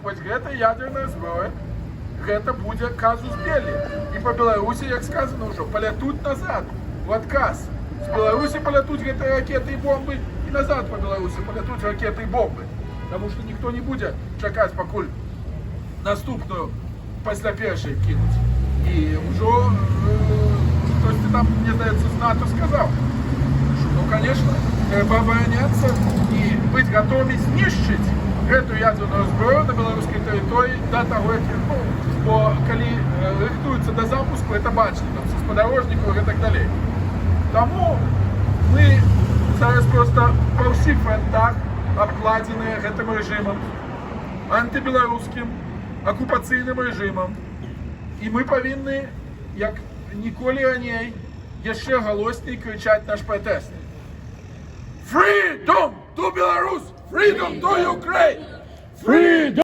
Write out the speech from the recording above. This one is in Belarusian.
вось гэта ядерная зброя, гэта будзе казус белли. І па Беларусі, як сказано ўжо, палятуць назад, у адказ. З Беларусі палятуць гэтыя ракеты і бомбы, і назад па Беларусі палятуць ракеты і бомбы. Таму што ніхто не будзе чакаць, пакуль наступную пасля першай кінуць. І ўжо хтосьці там, мне здаецца, з НАТО сказаў, што, ну, конечно, трэба абараняцца і быць гатовымі знішчыць гэту ядерную зброю на беларускай тэрыторыі да таго, як бо калі рыхтуюцца да запуску, это бачна, там, са спадарожнікаў і так далей. Таму мы зараз проста па ўсіх фронтах абкладзеныя гэтым рэжымам, антыбеларускім, акупацыйным рэжымам. І мы павінны, як ніколі раней, яшчэ галосней крычаць наш пратэст. Freedom to Belarus! Freedom to Ukraine! Freedom!